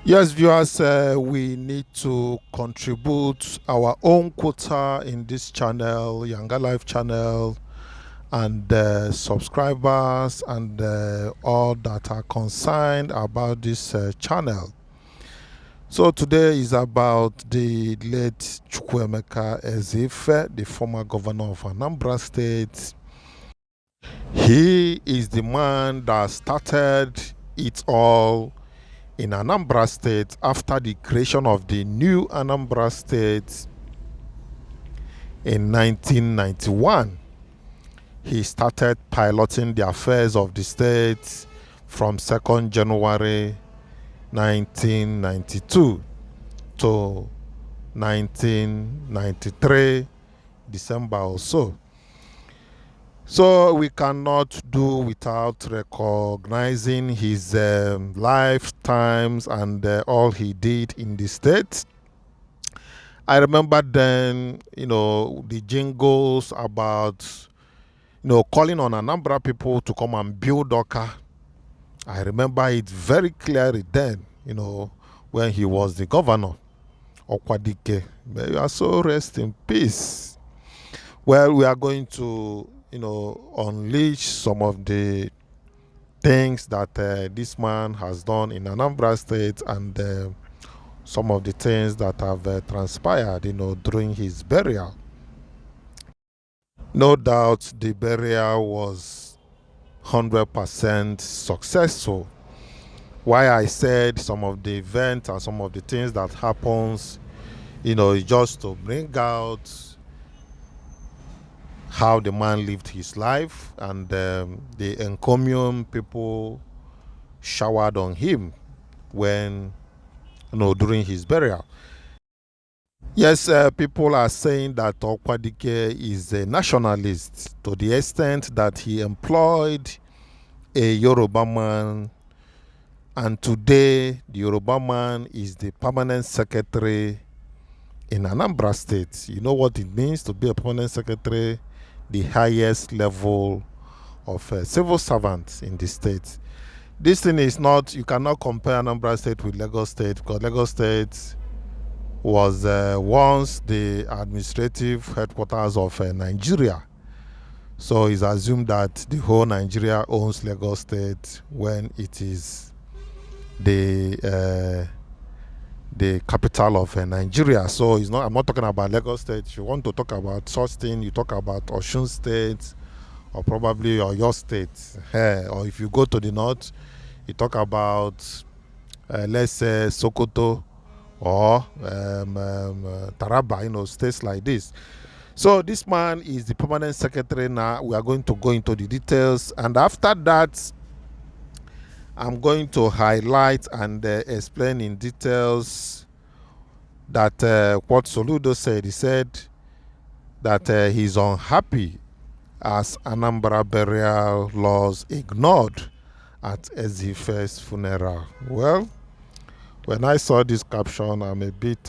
Yes, viewers, we need to contribute our own quota in this channel, YangaLife channel, and subscribers and all that are concerned about this channel. So today is about the late Chukwuemeka Ezeife, the former governor of Anambra State. He is the man that started it all in Anambra State after the creation of the new Anambra State in 1991. He started piloting the affairs of the state from 2nd January 1992 to 1993 December or so. So we cannot do without recognizing his lifetimes and all he did in the state. I remember then, the jingles about, calling on Anambra people to come and build Awka. I remember it very clearly then, when he was the governor. Okwadike, may you also rest in peace. Well, we are going to unleash some of the things that this man has done in Anambra State and some of the things that have transpired, during his burial. No doubt the burial was 100% successful. Why I said some of the events and some of the things that happens, is just to bring out how the man lived his life and the encomium people showered on him when, during his burial. Yes, people are saying that Okwadike is a nationalist to the extent that he employed a Yoruba man, and today the Yoruba man is the permanent secretary in Anambra State. You know what it means to be a permanent secretary? The highest level of civil servants in the state. This thing is not, you cannot compare Anambra State with Lagos State, because Lagos State was once the administrative headquarters of Nigeria. So it's assumed that the whole Nigeria owns Lagos State when it is the capital of Nigeria. So it's not, I'm not talking about Lagos State. If you want to talk about such thing, you talk about Osun State or probably your state. Or if you go to the north, you talk about let's say Sokoto or Taraba, states like this. So this man is the permanent secretary now. We are going to go into the details, and after that I'm going to highlight and explain in details that what Soludo said. He said that he's unhappy as Anambra burial laws ignored at Ezeife's funeral. Well, when I saw this caption, I'm a bit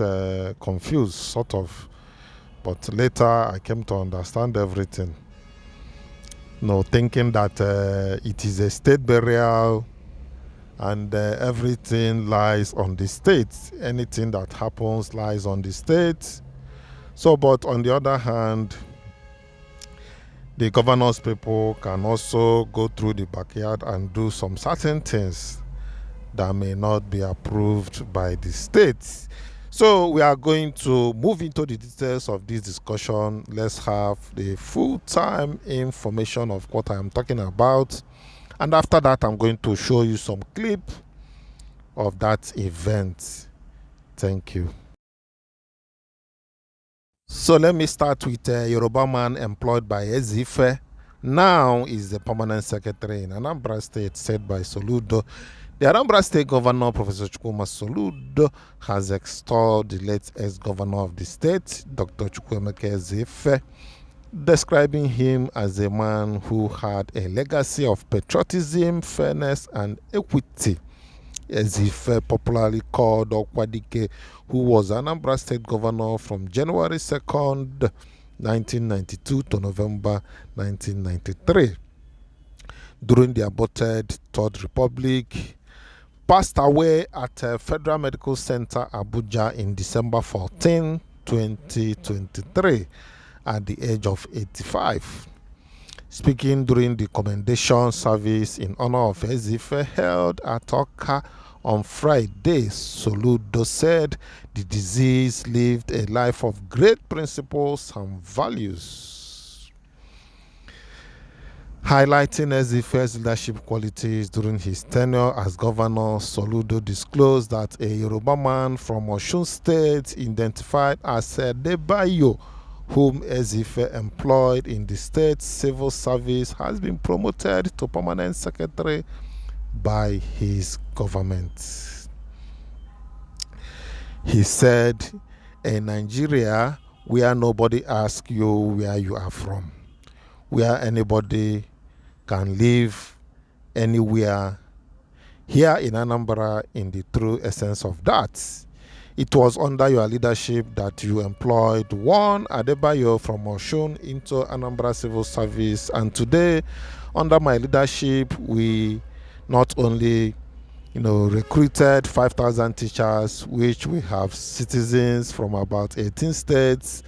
confused, sort of. But later I came to understand everything. Thinking that it is a state burial and everything lies on the state. Anything that happens lies on the state. So, but on the other hand, the governor's people can also go through the backyard and do some certain things that may not be approved by the state. So we are going to move into the details of this discussion. Let's have the full-time information of what I am talking about. And after that, I'm going to show you some clip of that event. Thank you. So let me start with a Yoruba man employed by Ezeife. Now is the permanent secretary in Anambra State, said by Soludo. The Anambra State Governor, Professor Chukwuemeka Soludo, has extolled the late ex-governor of the state, Dr. Chukwuemeka Ezeife, describing him as a man who had a legacy of patriotism, fairness, and equity. Ezeife, popularly called Okwadike, who was Anambra State Governor from January 2nd, 1992 to November 1993. During the aborted Third Republic, passed away at Federal Medical Center, Abuja in December 14, 2023 at the age of 85. Speaking during the commendation service in honor of Ezeife held at Awka on Friday, Soludo said the deceased lived a life of great principles and values. Highlighting Ezeife's leadership qualities during his tenure as governor, Soludo disclosed that a Yoruba man from Osun State, identified as Debayo, whom Ezeife employed in the state civil service, has been promoted to permanent secretary by his government. He said, in Nigeria, where nobody asks you where you are from, where anybody can live anywhere, here in Anambra, in the true essence of that, it was under your leadership that you employed one Adebayo from Osun into Anambra civil service, and today, under my leadership, we not only recruited 5,000 teachers, which we have citizens from about 18 states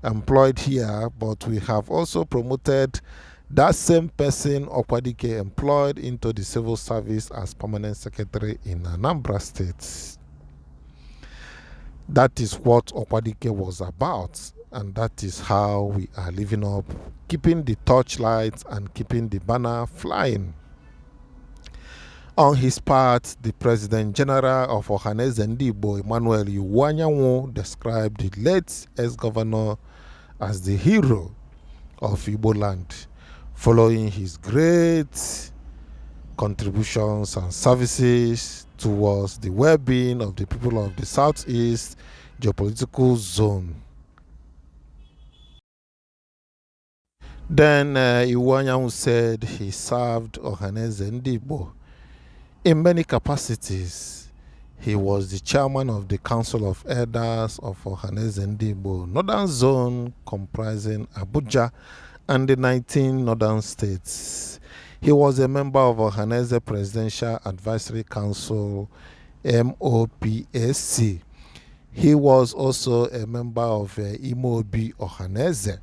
employed here, but we have also promoted that same person, Okwadike, employed into the civil service as permanent secretary in Anambra State. That is what Okwadike was about, and that is how we are living up, keeping the torchlight and keeping the banner flying. On his part, the President General of Ohaneze Ndigbo, Emmanuel YangaLife, described the late ex-governor as the hero of Igbo land, following his great contributions and services towards the well-being of the people of the Southeast geopolitical zone. Then YangaLife said he served Ohaneze Ndigbo in many capacities. He was the chairman of the Council of Elders of Ohaneze Ndigbo Northern Zone, comprising Abuja and the 19 northern states. He was a member of Ohaneze Presidential Advisory Council, MOPSC. He was also a member of Imobi Ohaneze.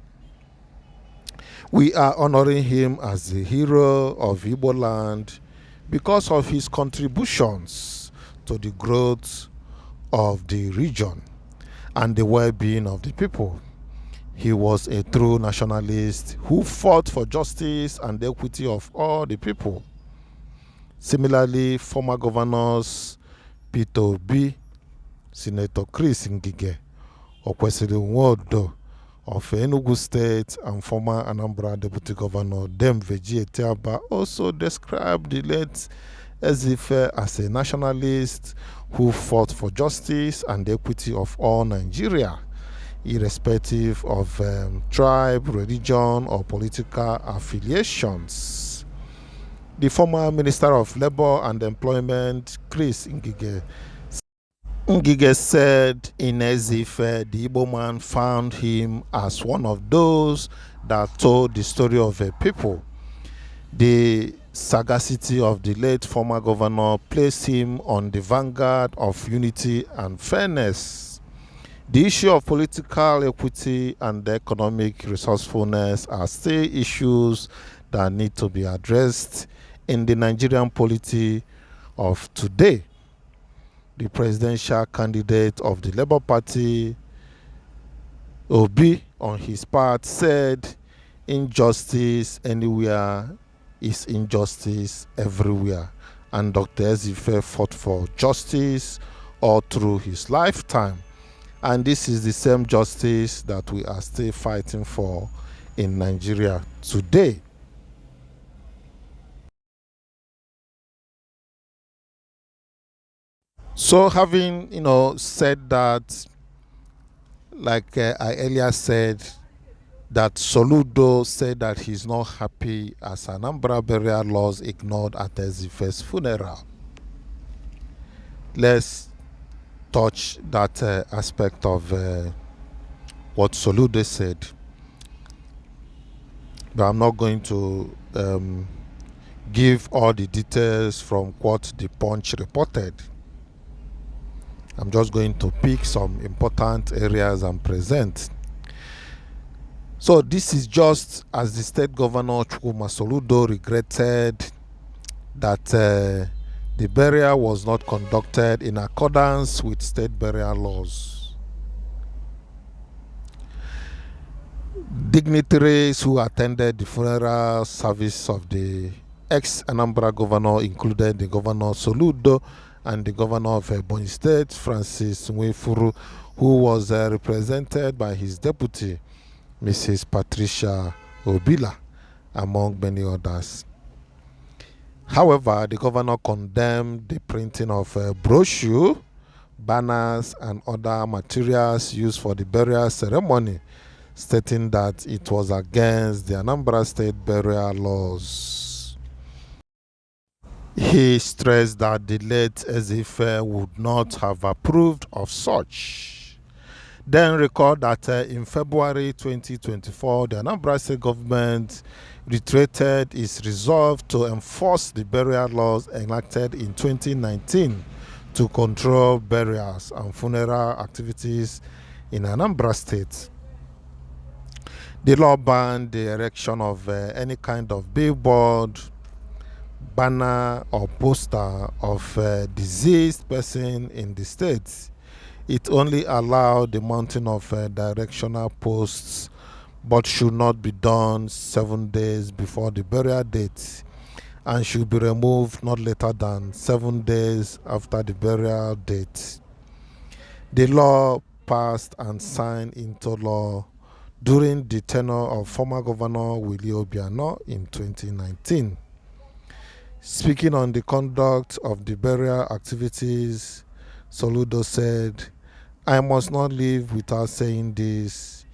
We are honoring him as the hero of Igbo land because of his contributions to the growth of the region and the well-being of the people. He was a true nationalist who fought for justice and the equity of all the people. Similarly, former governors Peter Obi, Senator Chris Ngige, Okwesili Nwodo of Enugu State, and former Anambra Deputy Governor Veji Etiaba also described the late Ezeife as a nationalist who fought for justice and the equity of all Nigeria, irrespective of tribe, religion, or political affiliations. The former Minister of Labour and Employment, Chris Ngige said in Ezeife, the Igbo man found him as one of those that told the story of a people. The sagacity of the late former governor placed him on the vanguard of unity and fairness. The issue of political equity and economic resourcefulness are still issues that need to be addressed in the Nigerian polity of today. The presidential candidate of the Labour Party, Obi, on his part, said, "Injustice anywhere is injustice everywhere." And Dr. Ezeife fought for justice all through his lifetime. And this is the same justice that we are still fighting for in Nigeria today. So having, said that, like I earlier said, that Soludo said that he's not happy as Anambra burial laws ignored at Ezeife's funeral. Let's touch that aspect of what Soludo said. But I'm not going to give all the details from what the Punch reported. I'm just going to pick some important areas and present. So this is just as the state governor Chukwuemeka Soludo regretted that the burial was not conducted in accordance with state burial laws. Dignitaries who attended the funeral service of the ex-Anambra governor included the Governor Soludo and the Governor of Ebonyi State, Francis Nwefuru, who was represented by his deputy, Mrs. Patricia Obila, among many others. However, the governor condemned the printing of brochures, banners, and other materials used for the burial ceremony, stating that it was against the Anambra State burial laws. He stressed that the late Ezeife would not have approved of such. Then recalled that in February 2024, the Anambra State government reiterated its resolve to enforce the burial laws enacted in 2019 to control burials and funeral activities in Anambra State. The law banned the erection of any kind of billboard, banner, or poster of a deceased person in the state. It only allowed the mounting of directional posts, but should not be done 7 days before the burial date and should be removed not later than 7 days after the burial date. The law passed and signed into law during the tenure of former Governor Willie Obiano in 2019. Speaking on the conduct of the burial activities, Soludo said, "I must not live without saying this.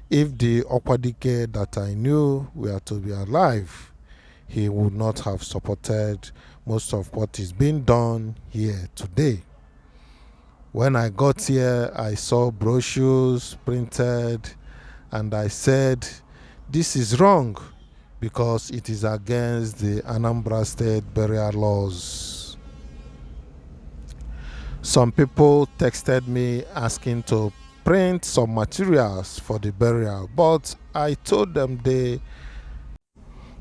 If the Okwadike that I knew were to be alive, he would not have supported most of what is being done here today. When I got here, I saw brochures printed and I said, this is wrong because it is against the Anambra State burial laws." Some people texted me asking to print some materials for the burial, but I told them they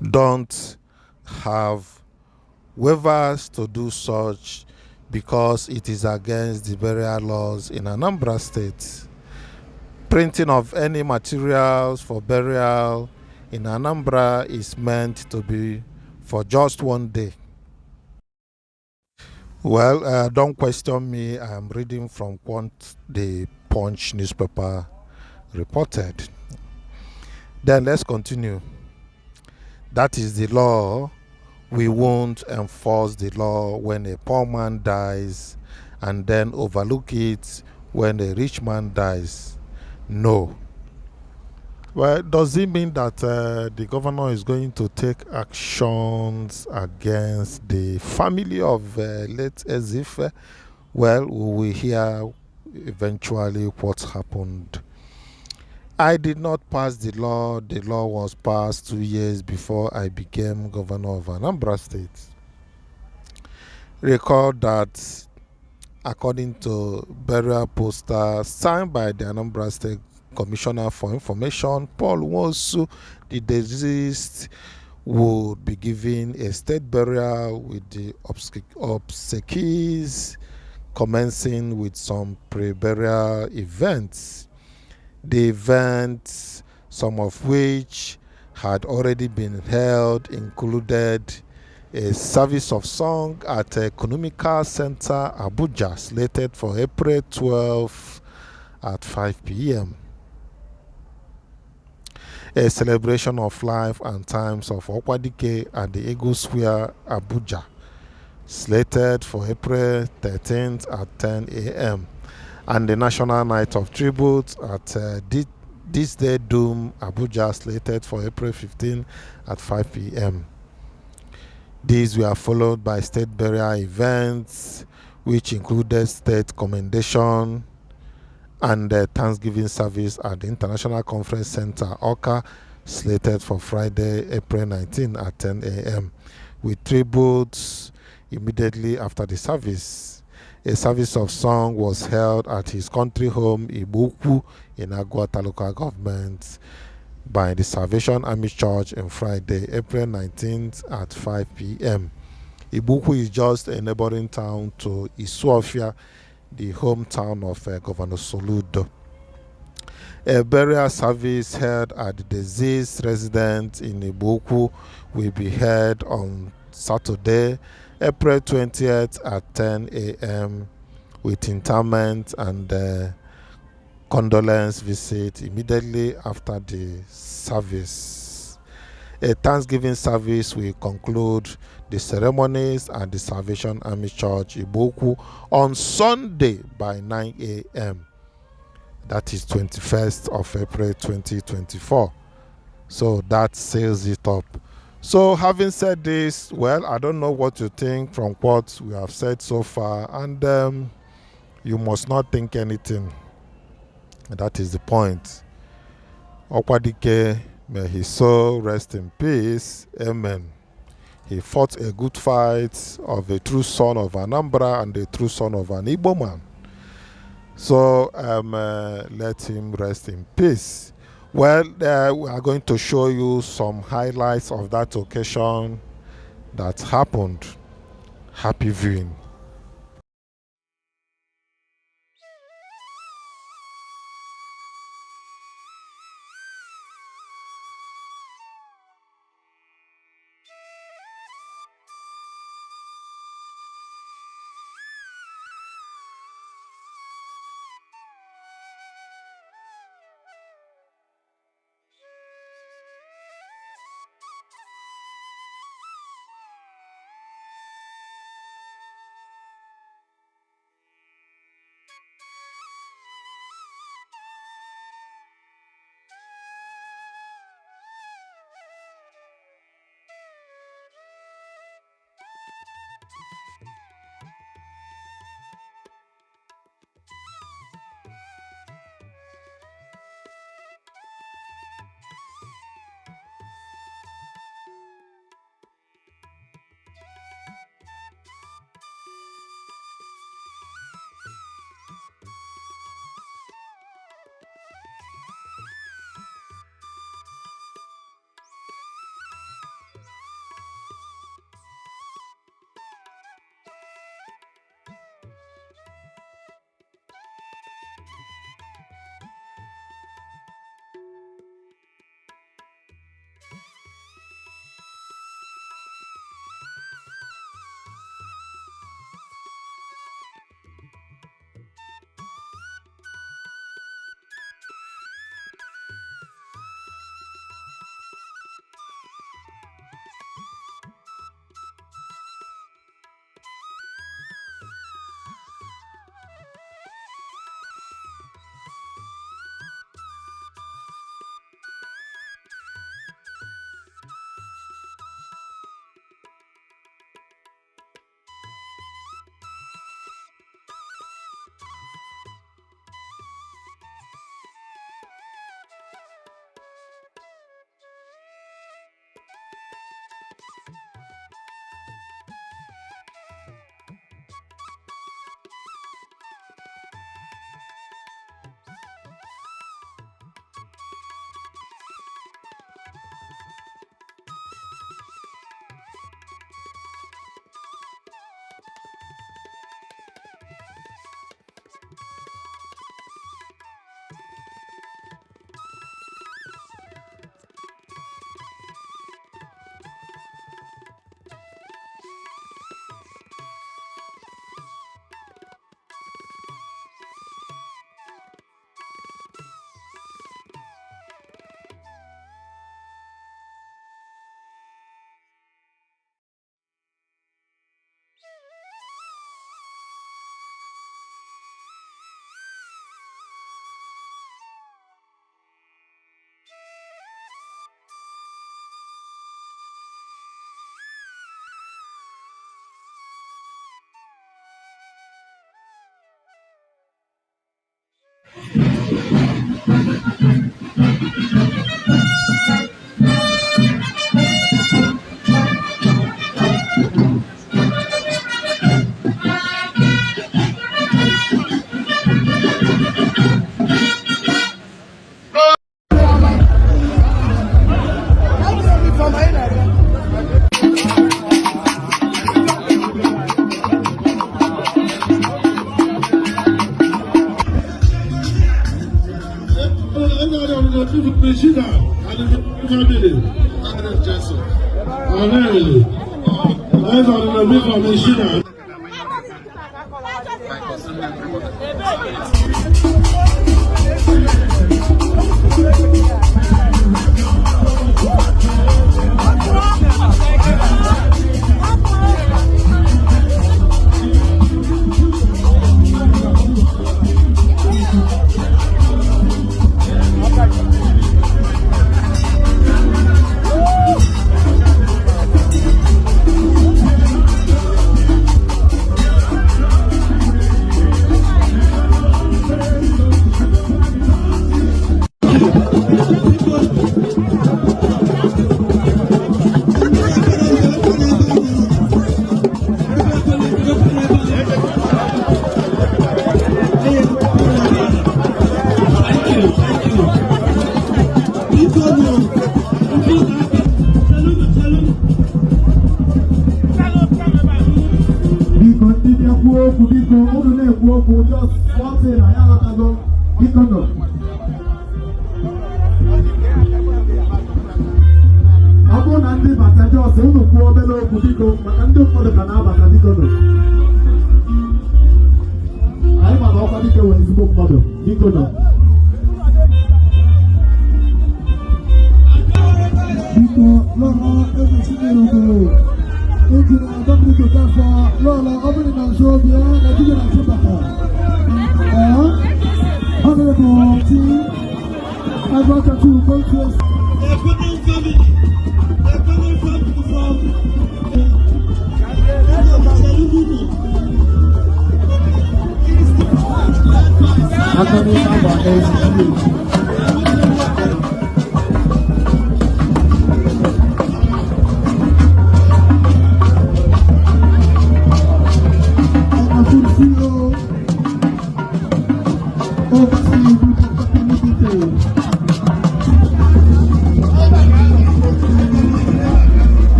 don't have waivers to do such because it is against the burial laws in Anambra State. Printing of any materials for burial in Anambra is meant to be for just 1 day. Well, don't question me. I am reading from what the Punch newspaper reported. Then let's continue. That is the law. We won't enforce the law when a poor man dies and then overlook it when a rich man dies. No. Well, does it mean that the governor is going to take actions against the family of late Ezeife? Well, we will hear eventually what happened. I did not pass the law. The law was passed 2 years before I became governor of Anambra State. Recall that according to burial poster signed by the Anambra State Commissioner for Information, Paul Nwosu, the deceased would be given a state burial with the obsequies commencing with some pre-burial events. The events, some of which had already been held, included a service of song at Economical Center, Abuja, slated for April 12 at 5 p.m. A celebration of life and times of Okwadike at the Eagle Square, Abuja, slated for April 13th at 10 a.m. and the National Night of Tribute at This Day Doom, Abuja, slated for April 15 at 5 p.m. These were followed by state burial events, which included state commendation and the Thanksgiving service at the International Conference Center, Awka, slated for Friday, April 19 at 10 a.m. with tributes immediately after the service. A service of song was held at his country home, IGBO-UKWU, in Agwata local government by the Salvation Army Church on Friday, April 19th at 5 p.m. IGBO-UKWU is just a neighboring town to Isuofia, the hometown of Governor Soludo. A burial service held at the deceased residence in IGBO-UKWU will be held on Saturday, April 20th at 10 a.m. with interment and condolence visit immediately after the service. A Thanksgiving service will conclude the ceremonies at the Salvation Army Church, IGBO-UKWU, on Sunday by 9 a.m. That is 21st of April 2024. So that seals it up. So having said this, well, I don't know what you think from what we have said so far, and you must not think anything. That is the point. Okwadike, may his soul rest in peace. Amen. He fought a good fight of a true son of Anambra and a true son of an Igbo man. So let him rest in peace. Well, we are going to show you some highlights of that occasion that happened. Happy viewing.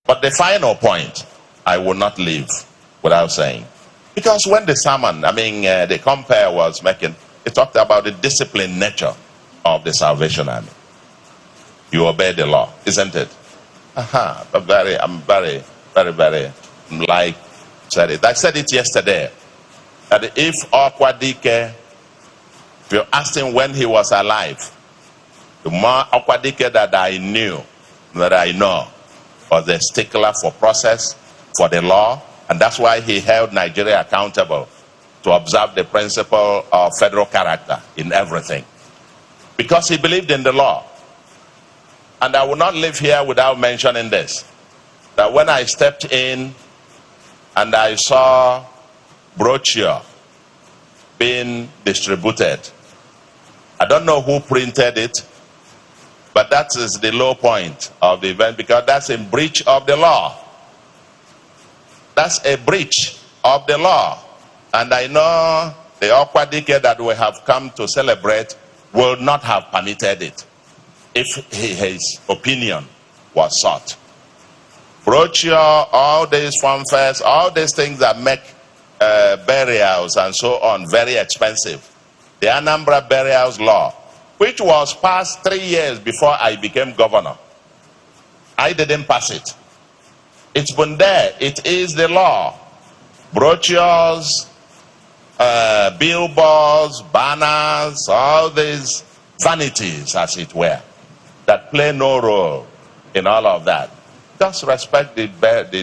But the final point, I will not leave without saying. Because when the sermon, the compare was making, it talked about the disciplined nature of the Salvation Army. You obey the law, isn't it? I'm very, like, said it. I said it yesterday, that if Okwadike, if you asked him when he was alive, the more Okwadike that I knew, that I know, was a stickler for process, for the law, and that's why he held Nigeria accountable to observe the principle of federal character in everything. Because he believed in the law. And I will not live here without mentioning this, that when I stepped in and I saw brochure being distributed, I don't know who printed it, but that is the low point of the event, because that's a breach of the law. That's a breach of the law. And I know the Okwadike that we have come to celebrate will not have permitted it if his opinion was sought. Brochure, all these fanfares, all these things that make burials and so on very expensive. The Anambra burials law, which was passed 3 years before I became governor. I didn't pass it. It's been there. It is the law. Brochures, billboards, banners, all these vanities, as it were, that play no role in all of that. Just respect the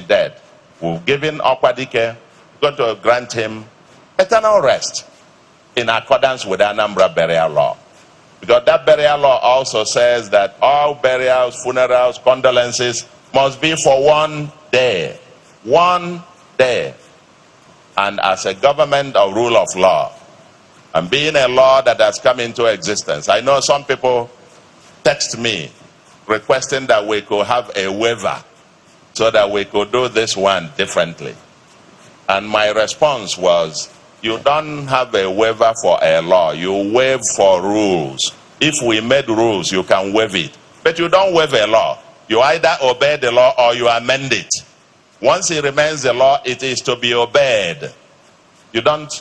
dead. We've given Okwadike, going to grant him eternal rest in accordance with the Anambra burial law. Because that burial law also says that all burials, funerals, condolences must be for 1 day. 1 day. And as a government of rule of law, and being a law that has come into existence, I know some people text me requesting that we could have a waiver so that we could do this one differently. And my response was, you don't have a waiver for a law. You waive for rules. If we made rules, you can waive it. But you don't waive a law. You either obey the law or you amend it. Once it remains the law, it is to be obeyed. You don't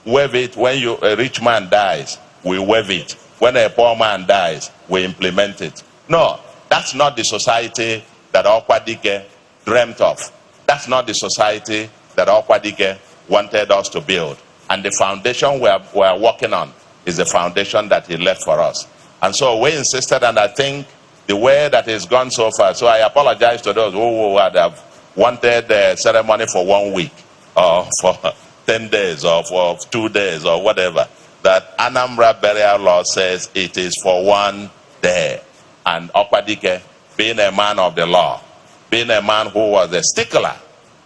waive it when a rich man dies. We waive it. When a poor man dies, we implement it. No, that's not the society that Okwadike dreamt of. That's not the society that Okwadike wanted us to build. And the foundation we're working on is the foundation that he left for us. And so we insisted, and I think the way that it's gone so far, so I apologize to those who would have wanted the ceremony for 1 week, or for 10 days, or for 2 days, or whatever. That Anambra burial law says it is for 1 day. And Okwadike, being a man of the law, being a man who was a stickler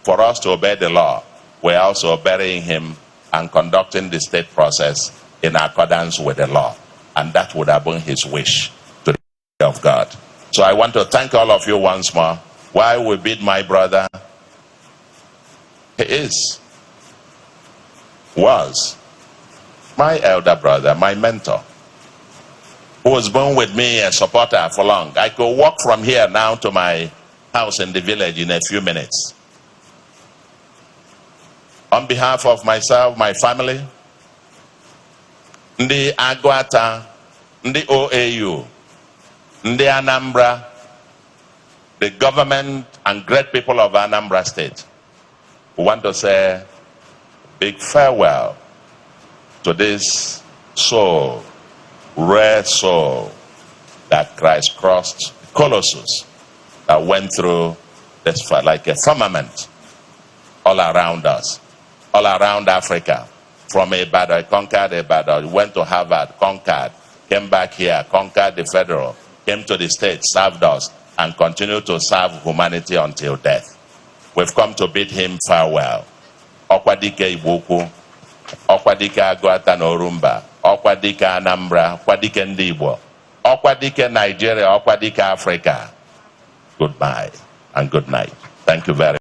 for us to obey the law, we're also burying him and conducting the state process in accordance with the law. And that would have been his wish to the glory of God. So I want to thank all of you once more. While we bid my brother, he was my elder brother, my mentor, who was born with me, a supporter for long. I could walk from here now to my house in the village in a few minutes. On behalf of myself, my family, Ndi Agwata, Ndi OAU, Ndi Anambra, the government and great people of Anambra State, we want to say big farewell to this soul, rare soul that Christ crossed, Colossus, that went through this like a firmament all around us, all around Africa. From Ibadan, conquered Ibadan, went to Harvard, conquered, came back here, conquered the federal, came to the States, served us, and continued to serve humanity until death. We've come to bid him farewell. Okwadike Igbo-UKWU, Okwadike Agwata na Orumba, Okwadike Anambra, Okwadike Ndi Igbo, Okwadike Nigeria, Okwadike Africa. Goodbye and good night. Thank you very much.